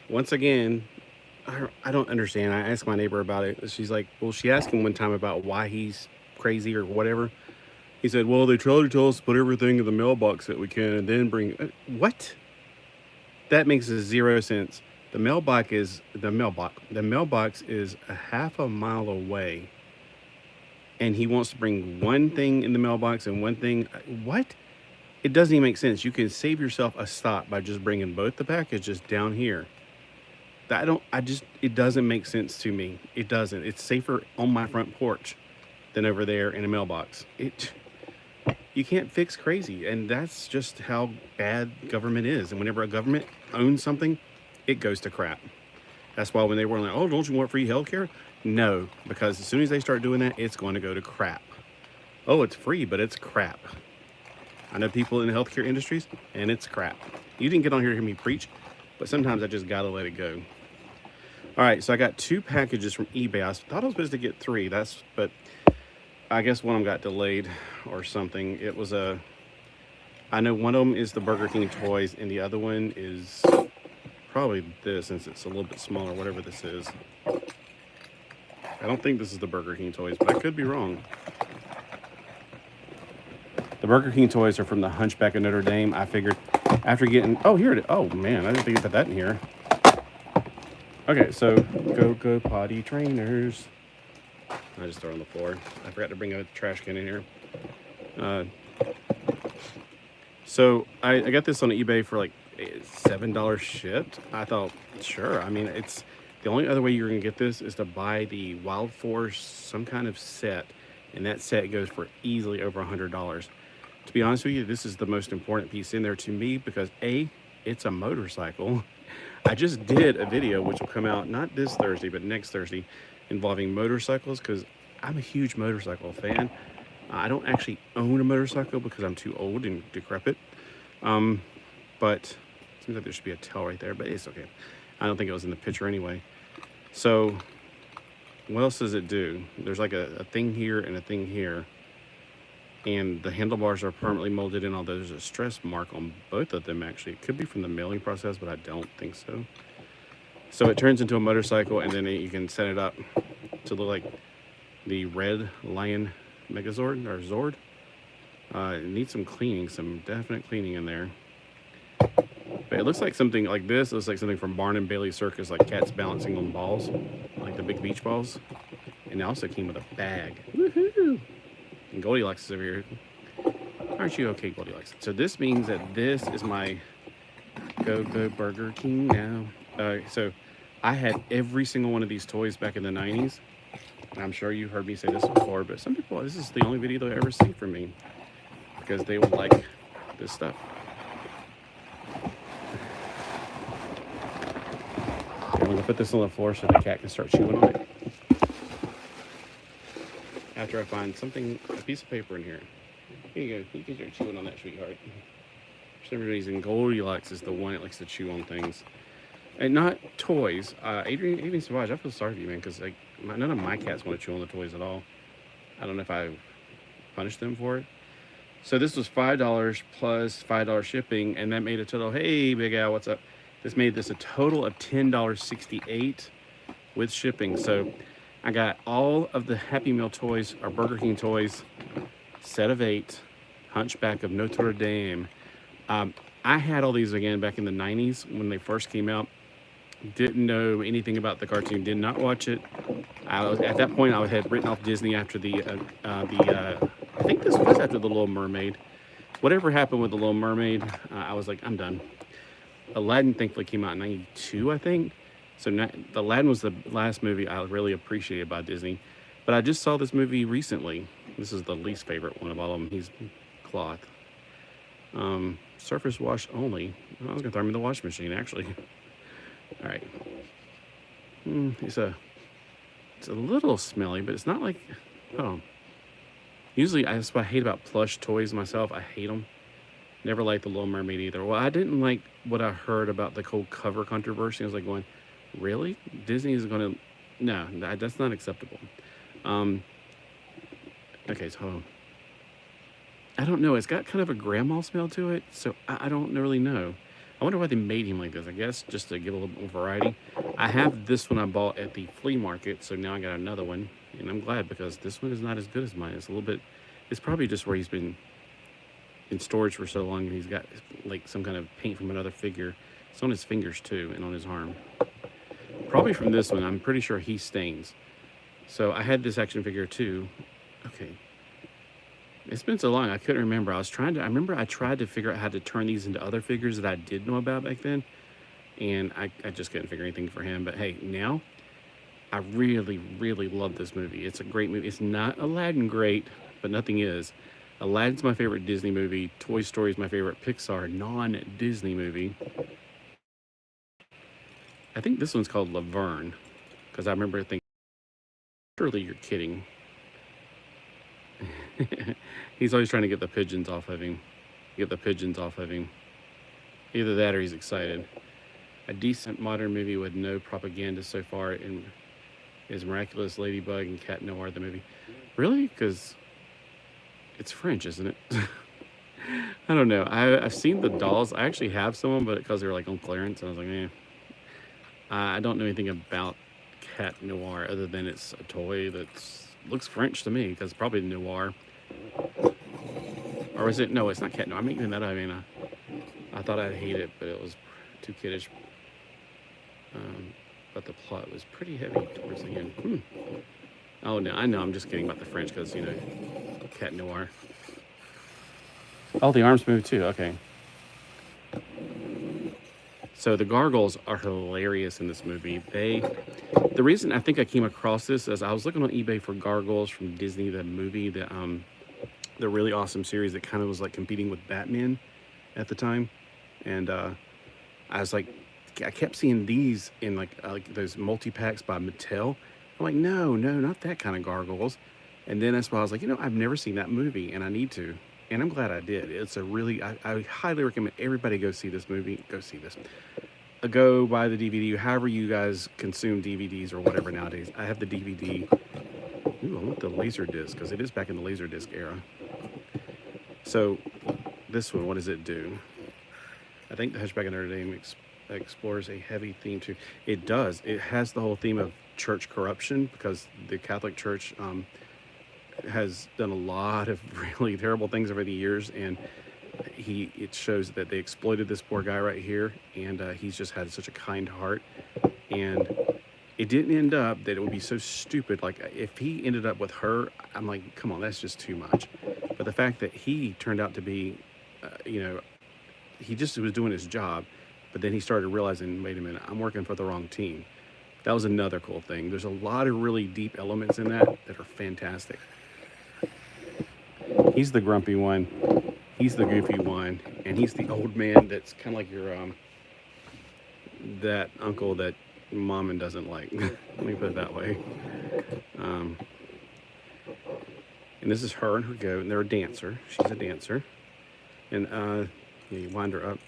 once again, I don't understand. I asked my neighbor about it. She's like, well, she asked him one time about why he's crazy or whatever. He said, well, they try to tell us to put everything in the mailbox that we can and then bring. What? That makes zero sense. The mailbox is a half a mile away, and he wants to bring one thing in the mailbox and one thing. What? It doesn't even make sense. You can save yourself a stop by just bringing both the packages down here. I don't. I just. It doesn't make sense to me. It doesn't. It's safer on my front porch than over there in a mailbox. It. You can't fix crazy, and that's just how bad government is. And whenever a government owns something, it goes to crap. That's why when they were like, "Oh, don't you want free healthcare?" No, because as soon as they start doing that, it's going to go to crap. Oh, it's free, but it's crap. I know people in the healthcare industries, and it's crap. You didn't get on here to hear me preach, but sometimes I just gotta let it go. All right, so I got 2 packages from eBay. I thought I was supposed to get 3. But I guess one of them got delayed or something. I know one of them is the Burger King toys, and the other one is probably this, since it's a little bit smaller, whatever this is. I don't think this is the Burger King toys, but I could be wrong. The Burger King toys are from the Hunchback of Notre Dame. I figured after getting, oh, here it is. Oh, man, I didn't think I put that in here. Okay, so go potty trainers. I just throw it on the floor. I forgot to bring a trash can in here. So I got this on eBay for like $7 shipped. I thought, sure. I mean, it's the only other way you're gonna get this is to buy the Wild Force some kind of set, and that set goes for easily over $100. To be honest with you, this is the most important piece in there to me because A, it's a motorcycle. I just did a video which will come out not this Thursday but next Thursday involving motorcycles because I'm a huge motorcycle fan. I don't actually own a motorcycle because I'm too old and decrepit. But it seems like there should be a tail right there, but it's okay. I don't think it was in the picture anyway. So what else does it do? There's like a thing here and a thing here. And the handlebars are permanently molded in, although there's a stress mark on both of them actually. It could be from the mailing process, but I don't think so. So it turns into a motorcycle, and then you can set it up to look like the Red Lion Megazord or Zord. It needs some cleaning, some definite cleaning in there. But it looks like something like this. It looks like something from Barn and Bailey Circus, like cats balancing on balls, like the big beach balls. And it also came with a bag. Woohoo! And Goldilocks is over here. Aren't you okay, Goldilocks? So this means that this is my Go Burger King now. So I had every single one of these toys back in the 90s. And I'm sure you've heard me say this before, but some people, this is the only video they'll ever see from me because they would like this stuff. Okay, I'm gonna put this on the floor so the cat can start chewing on it. After I find something, a piece of paper in here. Here you go. You can start chewing on that, sweetheart. For some reason, Goldilocks is the one that likes to chew on things. And not toys. Adrian Savage, I feel sorry for you, man, because like none of my cats want to chew on the toys at all. I don't know if I punished them for it. So this was $5 plus $5 shipping, and that made a total. Hey, Big Al, what's up? This made this a total of $10.68 with shipping. So I got all of the Happy Meal toys, or Burger King toys, set of 8, Hunchback of Notre Dame. I had all these again back in the 90s when they first came out. Didn't know anything about the cartoon, did not watch it. At that point, I had written off Disney after I think this was after The Little Mermaid. Whatever happened with The Little Mermaid, I was like, I'm done. Aladdin thankfully came out in 92, I think. So Aladdin was the last movie I really appreciated by Disney. But I just saw this movie recently. This is the least favorite one of all of them. He's cloth. Surface wash only. I was gonna throw him in the washing machine, actually. All right. It's a little smelly, but it's not like, oh. Usually, that's what I hate about plush toys myself. I hate them. Never liked The Little Mermaid either. Well, I didn't like what I heard about the whole cover controversy. I was like going, really? Disney is gonna, no, that's not acceptable. Okay, so I don't know. It's got kind of a grandma smell to it, so I don't really know. I wonder why they made him like this. I guess just to give a little bit more variety. I have this one I bought at the flea market, so now I got another one, and I'm glad because this one is not as good as mine. It's a little bit. It's probably just where he's been in storage for so long, and he's got like some kind of paint from another figure. It's on his fingers too, and on his arm. Probably from this one. I'm pretty sure he stains. So I had this action figure too. Okay. It's been so long, I couldn't remember. I remember I tried to figure out how to turn these into other figures that I did know about back then. And I just couldn't figure anything for him. But hey, now, I really, really love this movie. It's a great movie. It's not Aladdin great, but nothing is. Aladdin's my favorite Disney movie. Toy Story is my favorite Pixar non-Disney movie. I think this one's called Laverne, because I remember thinking, surely you're kidding. He's always trying to get the pigeons off of him. Either that or he's excited. A decent modern movie with no propaganda so far is Miraculous Ladybug and Cat Noir, the movie. Really? Because it's French, isn't it? I don't know. I've seen the dolls. I actually have some of them, but because they're like on clearance, I was like, eh. I don't know anything about Cat Noir other than it's a toy that looks French to me, because probably Noir. Or is it? No, it's not Cat Noir. I'm making that up. I mean, I thought I'd hate it, but it was too kiddish. But the plot was pretty heavy towards the end. Oh, no, I know. I'm just kidding about the French because, you know, Cat Noir. Oh, the arms move too. Okay. So the gargoyles are hilarious in this movie. The reason I think I came across this is I was looking on eBay for gargoyles from Disney, the movie, the really awesome series that kind of was like competing with Batman at the time. And I was like, I kept seeing these in like those multi-packs by Mattel. I'm like, no, not that kind of gargoyles. And then that's why I was like, you know, I've never seen that movie and I need to. And I'm glad I did. It's a really, I highly recommend everybody go see this movie. Go see this. Go buy the DVD, however you guys consume DVDs or whatever nowadays. I have the DVD. Ooh, I want the laser disc because it is back in the laser disc era. So this one, what does it do? I think the Hunchback of Notre Dame explores a heavy theme too. It does. It has the whole theme of church corruption because the Catholic Church has done a lot of really terrible things over the years, and it shows that they exploited this poor guy right here, and he's just had such a kind heart. And it didn't end up that it would be so stupid. Like if he ended up with her, I'm like, come on, that's just too much. But the fact that he turned out to be, you know, he just was doing his job, but then he started realizing, wait a minute, I'm working for the wrong team. That was another cool thing. There's a lot of really deep elements in that are fantastic. He's the grumpy one. He's the goofy one, and he's the old man that's kind of like your that uncle that mom doesn't like. Let me put it that way. And this is her and her goat, and they're a dancer. She's a dancer, and you wind her up,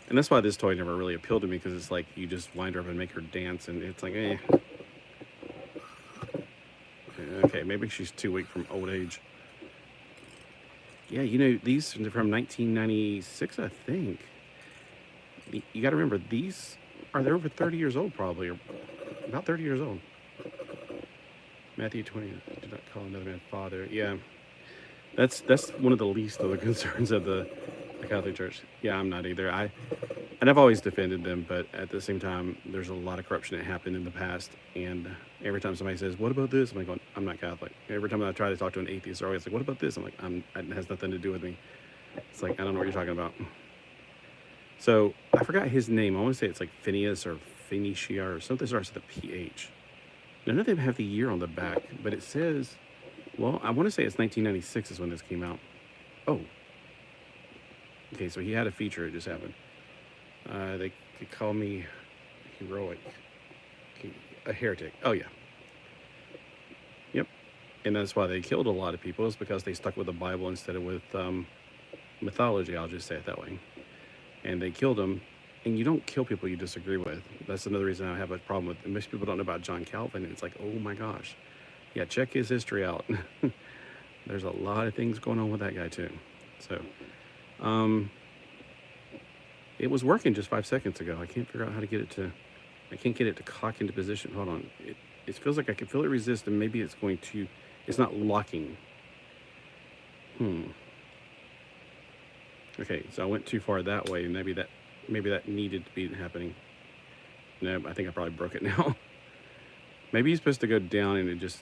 and that's why this toy never really appealed to me, because it's like you just wind her up and make her dance, and it's like, eh. Okay, maybe she's too weak from old age. Yeah, you know, these are from 1996, I think. You got to remember, they're over 30 years old, probably, or about 30 years old. Matthew 20, do not call another man father. Yeah, that's one of the least of the concerns of the Catholic Church. Yeah, I'm not either. And I've always defended them, but at the same time, there's a lot of corruption that happened in the past, and every time somebody says, what about this? I'm like, I'm not Catholic. Every time I try to talk to an atheist, they're always like, what about this? I'm like, it has nothing to do with me. It's like, I don't know what you're talking about. So I forgot his name. I want to say it's like Phineas or Phoenicia or something starts with a PH. None of them have the year on the back, but it says, well, I want to say it's 1996 is when this came out. Oh. Okay, so he had a feature. It just happened. They could call me heroic. A heretic. Oh, yeah. Yep. And that's why they killed a lot of people, is because they stuck with the Bible instead of with mythology. I'll just say it that way. And they killed them. And you don't kill people you disagree with. That's another reason I have a problem with. Most people don't know about John Calvin. And it's like, oh my gosh. Yeah, check his history out. There's a lot of things going on with that guy too. So, It was working just 5 seconds ago. I can't figure out how to get it to, I can't get it to cock into position. Hold on. It feels like I can feel it resist, and maybe it's going to, it's not locking. Okay, so I went too far that way. Maybe that needed to be happening. No, I think I probably broke it now. Maybe you're supposed to go down and it just,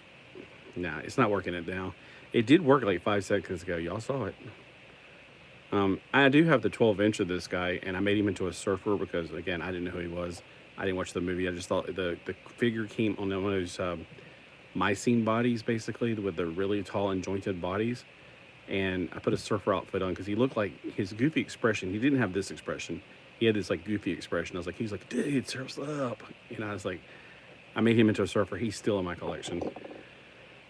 nah, it's not working it now. It did work like 5 seconds ago. Y'all saw it. I do have the 12-inch of this guy, and I made him into a surfer because, again, I didn't know who he was. I didn't watch the movie. I just thought the figure came on one of those Mycene bodies, basically, with the really tall and jointed bodies. And I put a surfer outfit on because he looked like his goofy expression. He didn't have this expression. He had this like goofy expression. I was like, he's like, dude, surf's up. You know, I was like, I made him into a surfer. He's still in my collection.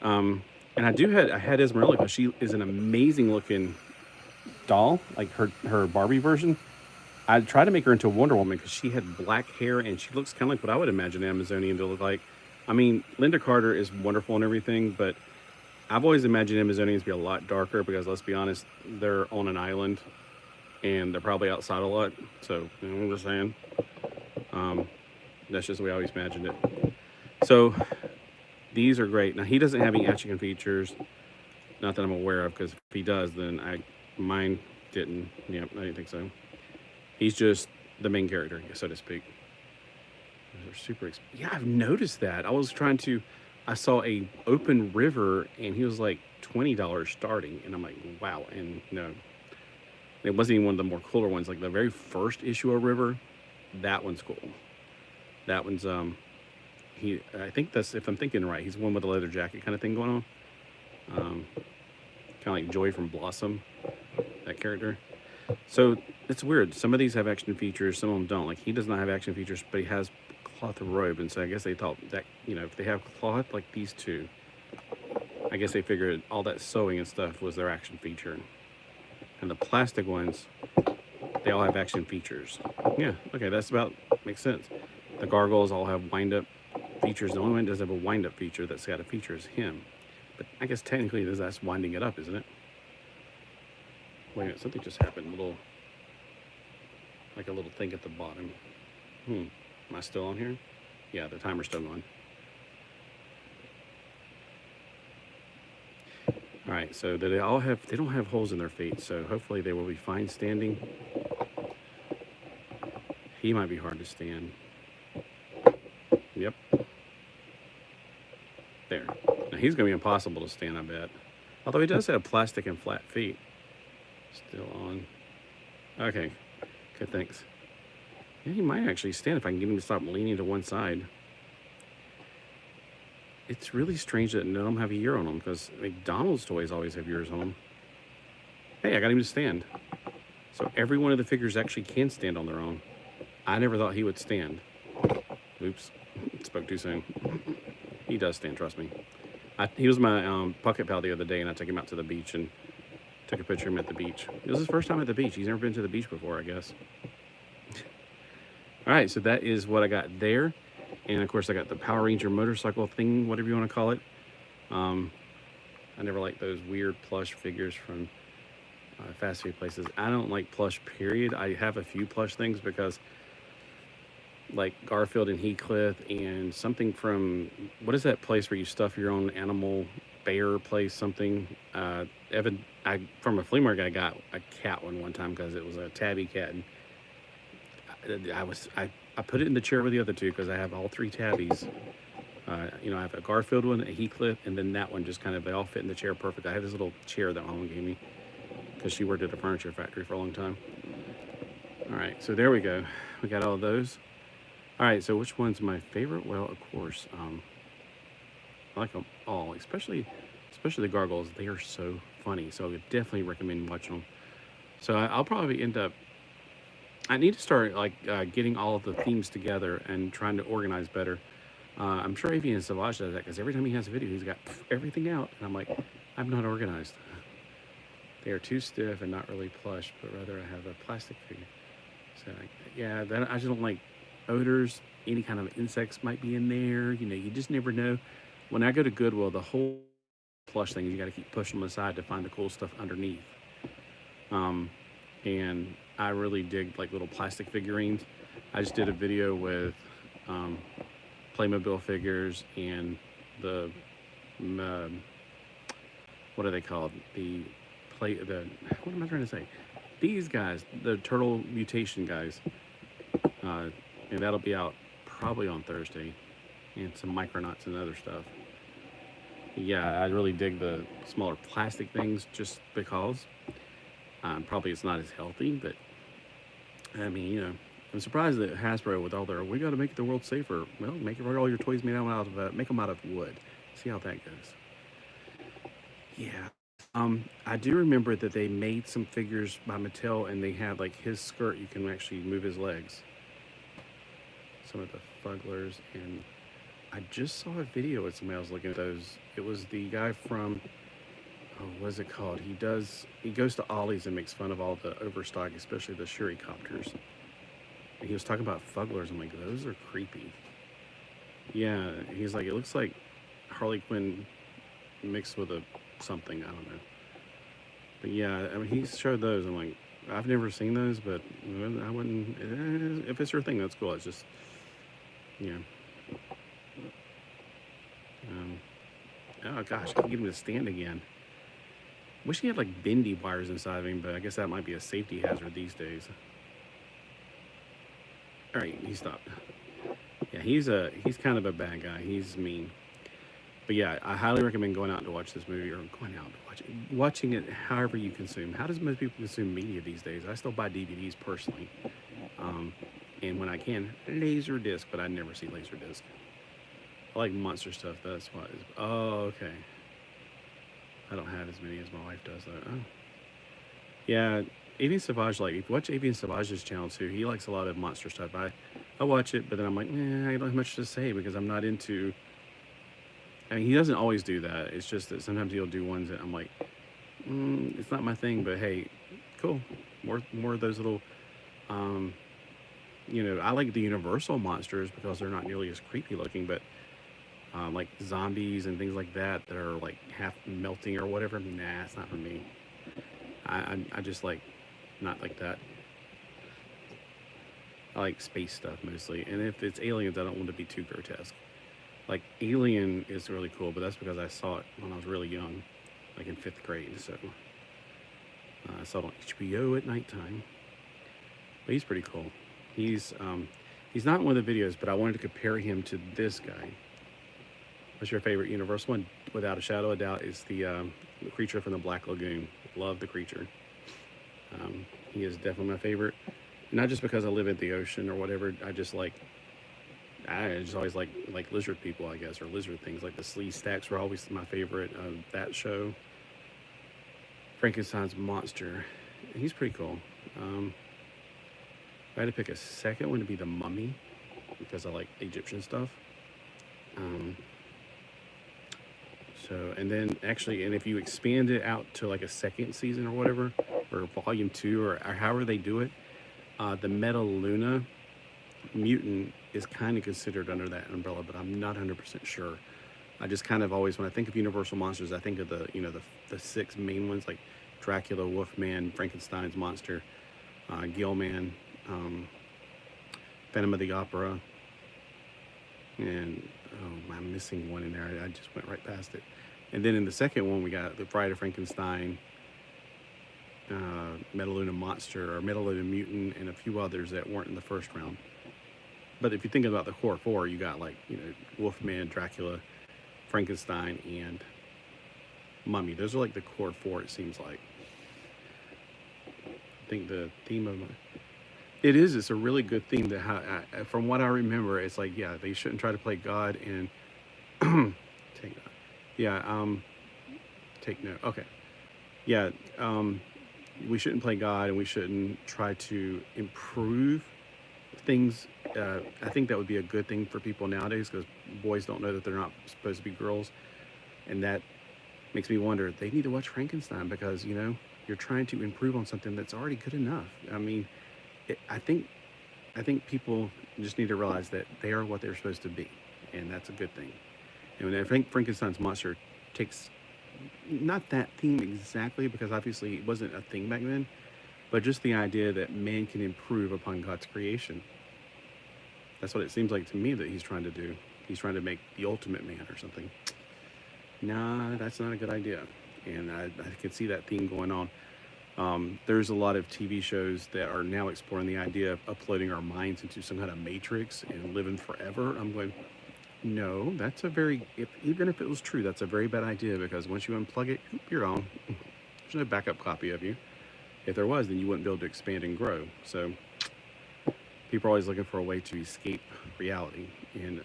And I had Esmeralda because she is an amazing looking doll, like her Barbie version. I tried to make her into a Wonder Woman because she had black hair and she looks kind of like what I would imagine an Amazonian to look like. I mean, Linda Carter is wonderful and everything, but I've always imagined Amazonians to be a lot darker because, let's be honest, they're on an island and they're probably outside a lot. So, you know what I'm just saying? That's just the way I always imagined it. So, these are great. Now, he doesn't have any action features, not that I'm aware of, because if he does, then mine didn't. Yep, I didn't think so. He's just the main character, so to speak. They're super yeah, I've noticed that. I saw a open river and he was like $20 starting, and I'm like, wow. And no, it wasn't even one of the more cooler ones. Like the very first issue of River, that one's cool. That one's I think that's, if I'm thinking right, he's the one with the leather jacket kind of thing going on. Kind of like Joy from Blossom, that character. So it's weird. Some of these have action features, some of them don't. Like he does not have action features, but he has cloth robe, and so I guess they thought that, you know, if they have cloth like these two, I guess they figured all that sewing and stuff was their action feature. And the plastic ones, they all have action features. Yeah, okay, that's about, makes sense. The gargoyles all have wind-up features. The only one that doesn't have a wind-up feature that's got a feature is him. But I guess technically that's winding it up, isn't it? Wait a minute, something just happened. Like a little thing at the bottom. Am I still on here? Yeah, the timer's still on. All right, so they don't have holes in their feet, so hopefully they will be fine standing. He might be hard to stand. Yep. There. Now he's gonna be impossible to stand, I bet. Although he does have plastic and flat feet. Still on. Okay, good, thanks. Yeah, he might actually stand if I can get him to stop leaning to one side. It's really strange that none of them have a ear on them, because McDonald's toys always have ears on them. Hey, I got him to stand. So every one of the figures actually can stand on their own. I never thought he would stand. Oops, spoke too soon. He does stand, trust me. He was my pocket pal the other day, and I took him out to the beach and took a picture of him at the beach. It was his first time at the beach. He's never been to the beach before, I guess. All right, so that is what I got there. And of course I got the Power Ranger motorcycle thing, whatever you want to call it. I never liked those weird plush figures from fast food places. I don't like plush, period. I have a few plush things because, like Garfield and Heathcliff, and something from, what is that place where you stuff your own animal, bear place, something. From a flea market, I got a cat one time because it was a tabby cat, and I put it in the chair with the other two because I have all three tabbies. You know, I have a Garfield one, a Heathcliff, and then that one just kind of, they all fit in the chair perfect. I have this little chair that my mom gave me because she worked at a furniture factory for a long time. All right, so there we go. We got all those. All right, so which one's my favorite? Well, of course, I like them all, especially the gargoyles. They are so funny, so I would definitely recommend watching them. So I'll probably end up, I need to start like getting all of the themes together and trying to organize better. I'm sure Avian Savage does that because every time he has a video, he's got everything out, and I'm like, I'm not organized. They are too stiff and not really plush, but rather I have a plastic figure. So yeah, I just don't like odors. Any kind of insects might be in there. You know, you just never know. When I go to Goodwill, the whole plush thing, you got to keep pushing them aside to find the cool stuff underneath. And I really dig like little plastic figurines. I just did a video with um, Playmobil figures and the um, what are they called? The what am I trying to say? These guys, the turtle mutation guys, uh, and that'll be out probably on Thursday, and some micronauts and other stuff. Yeah, I really dig the smaller plastic things just because. Probably it's not as healthy, but I mean, I'm surprised that Hasbro, with all their, we got to make the world safer. Well, make all your toys made out of, make them out of wood. See how that goes. Yeah. I do remember that they made some figures by Mattel, and they had like his skirt. You can actually move his legs. Some of the Fugglers, and I just saw a video with somebody else looking at those. It was the guy from, oh, what is it called? He goes to Ollie's and makes fun of all the overstock, especially the Shuricopters. And he was talking about Fugglers. I'm like, those are creepy. Yeah, he's like, it looks like Harley Quinn mixed with a something, I don't know. But yeah, I mean, he showed those. I'm like, I've never seen those, but I wouldn't. If it's your thing, that's cool. It's just, yeah. Um, oh gosh, I can't get him to stand again. Wish he had like bendy wires inside of him, but I guess that might be a safety hazard these days. All right, he stopped. Yeah, he's kind of a bad guy. He's mean. But yeah, I highly recommend going out to watch this movie, or going out to watch it, watching it however you consume. How does most people consume media these days? I still buy DVDs personally, and when I can, laser disc, but I never see laser disc. I like monster stuff. That's why. Oh, okay. I don't have as many as my wife does though. Oh, yeah. Avian Savage, like if you watch Avian Savage's channel too, he likes a lot of monster stuff. I watch it, but then I'm like, I don't have much to say because I'm not into. I mean, he doesn't always do that. It's just that sometimes he'll do ones that I'm like, it's not my thing. But hey, cool. More of those little. Um, I like the Universal monsters because they're not nearly as creepy looking, but like zombies and things like that that are like half melting or whatever. Nah, it's not for me. I just like not like that. I like space stuff mostly, and if it's aliens, I don't want to be too grotesque. Like Alien is really cool, but that's because I saw it when I was really young, like in 5th grade. So I saw it on HBO at nighttime. But he's pretty cool. He's not in one of the videos, but I wanted to compare him to this guy. What's your favorite Universal one? Without a shadow of doubt, is the creature from the Black Lagoon. Love the creature. He is definitely my favorite. Not just because I live at the ocean or whatever. I just always like lizard people, I guess, or lizard things. Like the Slee Stacks were always my favorite of that show. Frankenstein's monster. He's pretty cool. If I had to pick a second one, to be the Mummy because I like Egyptian stuff. And then actually, and if you expand it out to like a second season or whatever, or volume 2, or however they do it, the Metaluna mutant is kind of considered under that umbrella, but I'm not 100% sure. I just kind of always, when I think of Universal monsters, I think of the 6 main ones like Dracula, Wolfman, Frankenstein's monster, Gilman, Phantom of the Opera, and I'm missing one in there. I just went right past it. And then in the second one, we got the Bride of Frankenstein, Metaluna Monster, or Metaluna Mutant, and a few others that weren't in the first round. But if you think about the core 4, you got like, Wolfman, Dracula, Frankenstein, and Mummy. Those are like the core 4, it seems like. I think the theme of it's a really good theme from what I remember, it's like, yeah, they shouldn't try to play God and take take note. Okay. Yeah, we shouldn't play God and we shouldn't try to improve things. I think that would be a good thing for people nowadays because boys don't know that they're not supposed to be girls. And that makes me wonder, they need to watch Frankenstein because, you're trying to improve on something that's already good enough. I mean, I think people just need to realize that they are what they're supposed to be, and that's a good thing. And I think Frankenstein's monster takes not that theme exactly because obviously it wasn't a thing back then, but just the idea that man can improve upon God's creation. That's what it seems like to me that he's trying to do. He's trying to make the ultimate man or something. Nah, that's not a good idea. And I can see that theme going on. There's a lot of TV shows that are now exploring the idea of uploading our minds into some kind of matrix and living forever. I'm going, no, that's a very, even if it was true, that's a very bad idea, because once you unplug it, you're gone. There's no backup copy of you. If there was, then you wouldn't be able to expand and grow. So people are always looking for a way to escape reality, and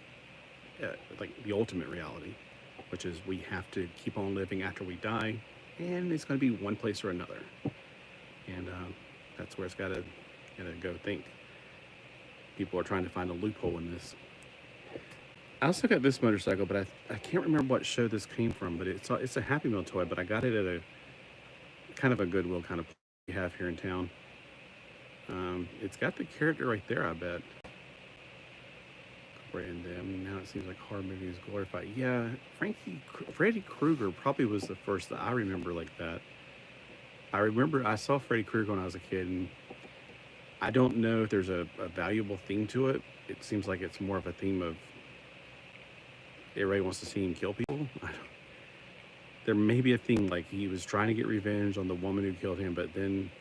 like the ultimate reality, which is we have to keep on living after we die, and it's going to be one place or another. And that's where it's got to go think. People are trying to find a loophole in this. I also got this motorcycle, but I can't remember what show this came from, but it's a Happy Meal toy, but I got it at a kind of a Goodwill kind of place we have here in town. It's got the character right there, I bet. And I mean, now it seems like horror movies glorified. Yeah, Freddy Krueger probably was the first that I remember like that. I remember I saw Freddy Krueger when I was a kid, and I don't know if there's a valuable theme to it. It seems like it's more of a theme of everybody wants to see him kill people. There may be a theme like he was trying to get revenge on the woman who killed him, but then,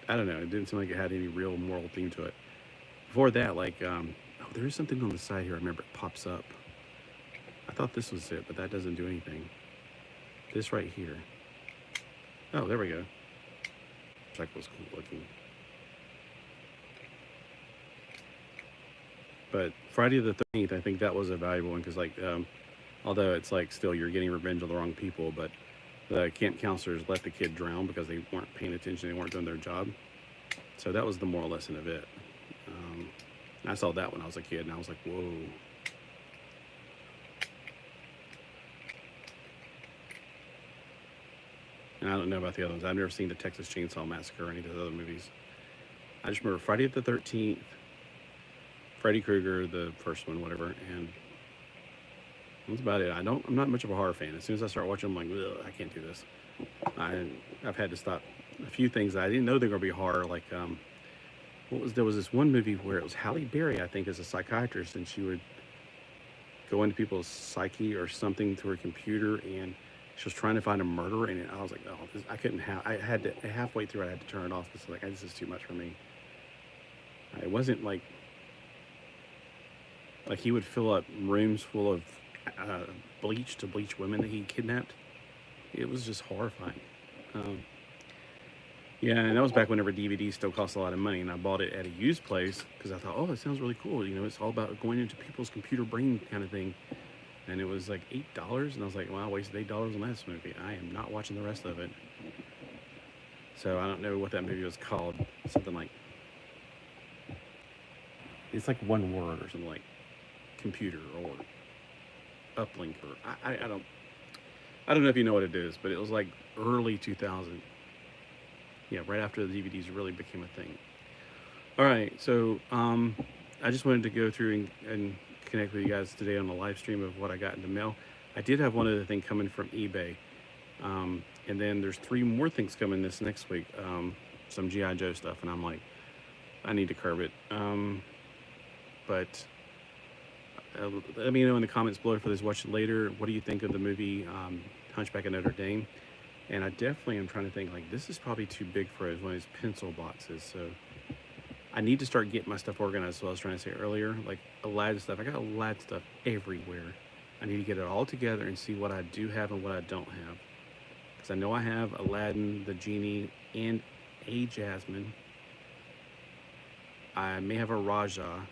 I don't know, it didn't seem like it had any real moral theme to it. Before that, like, oh, there is something on the side here. I remember it pops up. I thought this was it, but that doesn't do anything. This right here. Oh, there we go. Check was cool looking. But Friday the 13th, I think that was a valuable one, because like, although it's like still you're getting revenge on the wrong people, but the camp counselors let the kid drown because they weren't paying attention, they weren't doing their job. So that was the moral lesson of it. I saw that when I was a kid, and I was like, whoa. And I don't know about the other ones. I've never seen the Texas Chainsaw Massacre or any of those other movies. I just remember Friday the 13th, Freddy Krueger, the first one, whatever, and that's about it. I'm not much of a horror fan. As soon as I start watching, I'm like, ugh, I can't do this. I've had to stop a few things that I didn't know they were gonna be horror. Like, there was this one movie where it was Halle Berry, I think, as a psychiatrist, and she would go into people's psyche or something through her computer, and she was trying to find a murderer, and I was like, oh, I couldn't have. I had to halfway through, I had to turn it off because like this is too much for me. It wasn't like he would fill up rooms full of bleach to bleach women that he kidnapped. It was just horrifying. Yeah, and that was back whenever DVDs still cost a lot of money, and I bought it at a used place because I thought, oh, it sounds really cool. You know, it's all about going into people's computer brain kind of thing. And it was like $8, and I was like, well, I wasted $8 on this movie. I am not watching the rest of it. So I don't know what that movie was called. Something like, it's like one word or something like computer or uplink, or I don't know if you know what it is, but it was like early 2000. Yeah, right after the DVDs really became a thing. All right, so I just wanted to go through and connect with you guys today on the live stream of what I got in the mail. I did have one other thing coming from eBay, and then there's 3 more things coming this next week. Some G.I. Joe stuff, and I'm like, I need to curb it. But let me know in the comments below for this. Watch it later. What do you think of the movie Hunchback of Notre Dame? And I definitely am trying to think, like, this is probably too big for one of these pencil boxes. So I need to start getting my stuff organized, as I was trying to say earlier. Like Aladdin stuff. I got Aladdin stuff everywhere. I need to get it all together and see what I do have and what I don't have. Because I know I have Aladdin, the genie, and a Jasmine. I may have a Raja.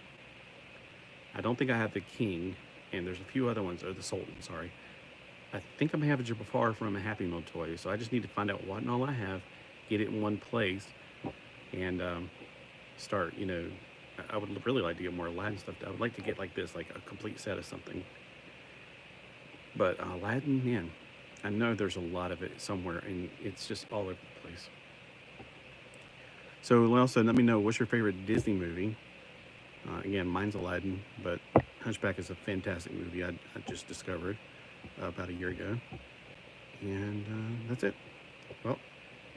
I don't think I have the king. And there's a few other ones, or the Sultan, sorry. I think I may have a Jabbar from a Happy Meal toy, so I just need to find out what and all I have, get it in one place, and start, you know, I would really like to get more Aladdin stuff. I would like to get like this, like a complete set of something. But Aladdin, man, I know there's a lot of it somewhere, and it's just all over the place. So also, let me know, what's your favorite Disney movie? Again, mine's Aladdin, but Hunchback is a fantastic movie I just discovered about a year ago. And that's it. Well,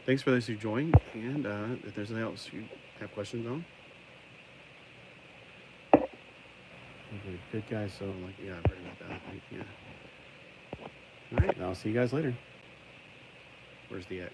thanks for those who joined. And if there's anything else you have questions on, okay, good guys. So like, yeah, I've heard about that. I think, yeah. All right, I'll see you guys later. Where's the X?